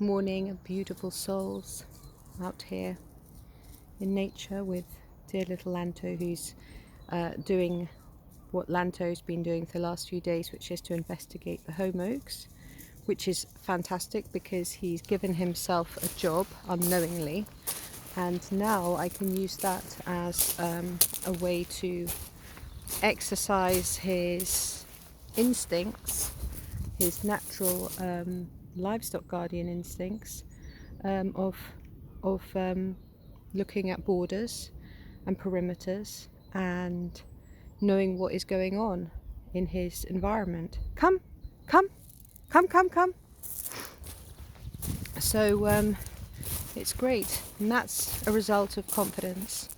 morning of beautiful souls out here in nature with dear little Lanto, who's doing what Lanto's been doing for the last few days, which is to investigate the home oaks, which is fantastic because he's given himself a job unknowingly, and now I can use that as a way to exercise his instincts, his natural livestock guardian instincts of looking at borders and perimeters and knowing what is going on in his environment. Come, come, come, come, come. So it's great, and that's a result of confidence.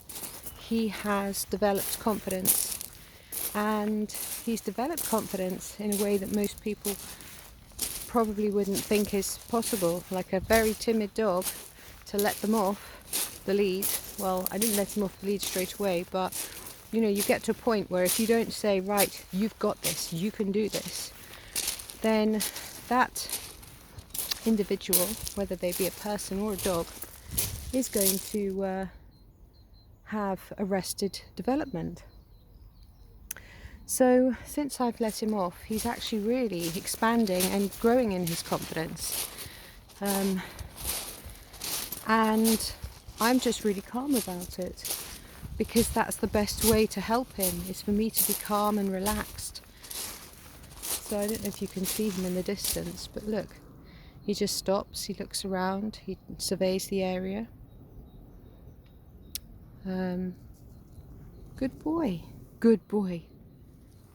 He has developed confidence, and he's developed confidence in a way that most people probably wouldn't think is possible. Like a very timid dog, to let them off the lead. Well, I didn't let him off the lead straight away, but you get to a point where if you don't say, right, you've got this, you can do this, then that individual, whether they be a person or a dog, is going to have arrested development. So since I've let him off, he's actually really expanding and growing in his confidence. And I'm just really calm about it, because that's the best way to help him, is for me to be calm and relaxed. So I don't know if you can see him in the distance, but look, he just stops, he looks around, he surveys the area. Good boy, good boy,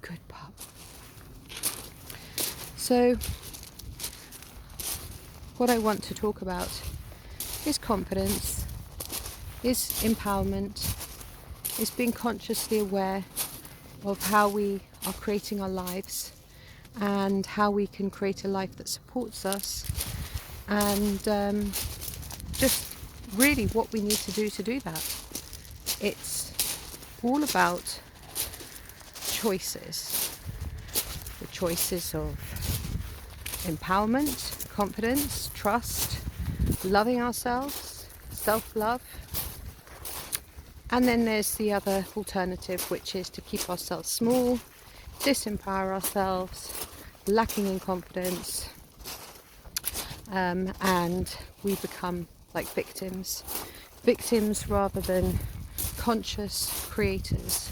good pup. So what I want to talk about is confidence, is empowerment, is being consciously aware of how we are creating our lives and how we can create a life that supports us, and just really what we need to do that. It's all about choices. The choices of empowerment, confidence, trust, loving ourselves, self-love. And then there's the other alternative, which is to keep ourselves small, disempower ourselves, lacking in confidence, and we become like victims rather than conscious creators.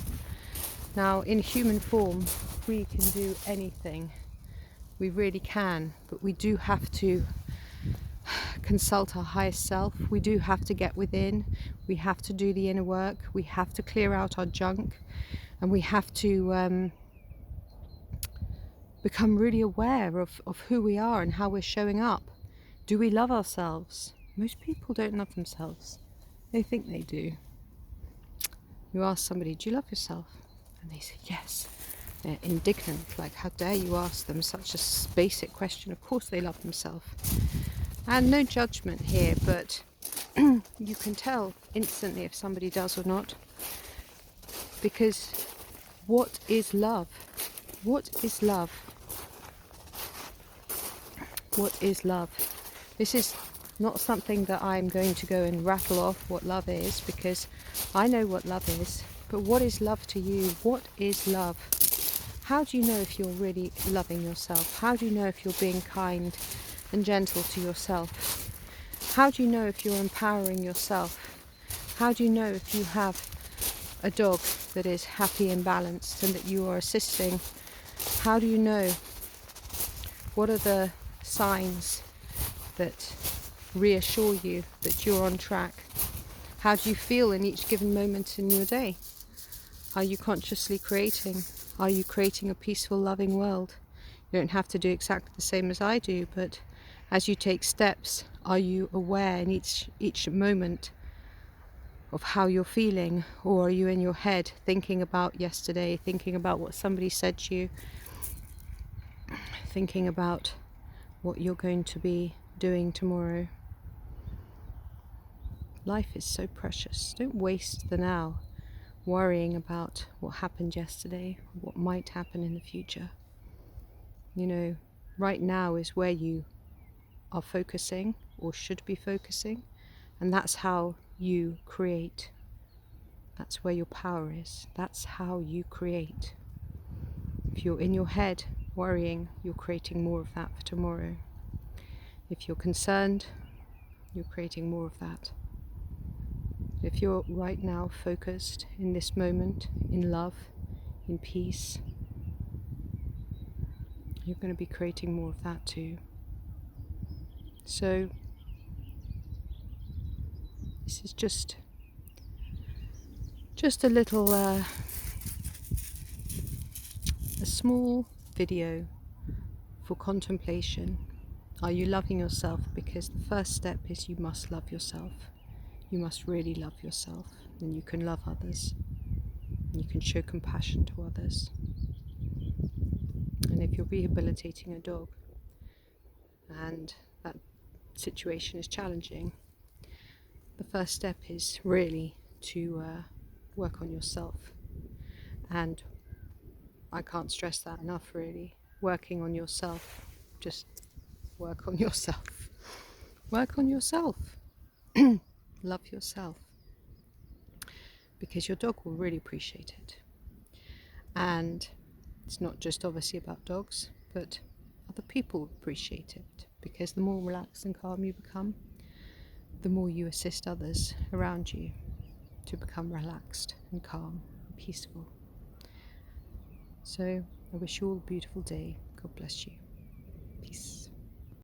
Now, in human form, we can do anything. We really can, but we do have to consult our highest self. We do have to get within. We have to do the inner work. We have to clear out our junk, and we have to become really aware of who we are and how we're showing up. Do we love ourselves? Most people don't love themselves. They think they do. You ask somebody, do you love yourself? And they say yes. They're indignant, like, how dare you ask them such a basic question? Of course they love themselves. And no judgment here, but you can tell instantly if somebody does or not. Because what is love? What is love? What is love? This is not something that I'm going to go and rattle off what love is, because I know what love is. But what is love to you? What is love? How do you know if you're really loving yourself? How do you know if you're being kind and gentle to yourself? How do you know if you're empowering yourself? How do you know if you have a dog that is happy and balanced and that you are assisting? How do you know? What are the signs that reassure you that you're on track? How do you feel in each given moment in your day? Are you consciously creating? Are you creating a peaceful, loving world? You don't have to do exactly the same as I do, but as you take steps, are you aware in each moment of how you're feeling? Or are you in your head thinking about yesterday, thinking about what somebody said to you, thinking about what you're going to be doing tomorrow? Life is so precious. Don't waste the now worrying about what happened yesterday, what might happen in the future. Right now is where you are focusing or should be focusing, and that's how you create. That's where your power is. That's how you create. If you're in your head worrying, you're creating more of that for tomorrow. If you're concerned, you're creating more of that. If you're right now focused in this moment, in love, in peace, you're going to be creating more of that too. So this is just a little, a small video for contemplation. Are you loving yourself? Because the first step is you must love yourself. You must really love yourself, and you can love others. And you can show compassion to others. And if you're rehabilitating a dog and that situation is challenging, the first step is really to work on yourself. And I can't stress that enough, really. Working on yourself. Just work on yourself. Work on yourself. Love yourself. Because your dog will really appreciate it. And it's not just obviously about dogs, but other people appreciate it. Because the more relaxed and calm you become, the more you assist others around you to become relaxed and calm and peaceful. So I wish you all a beautiful day. God bless you. Peace.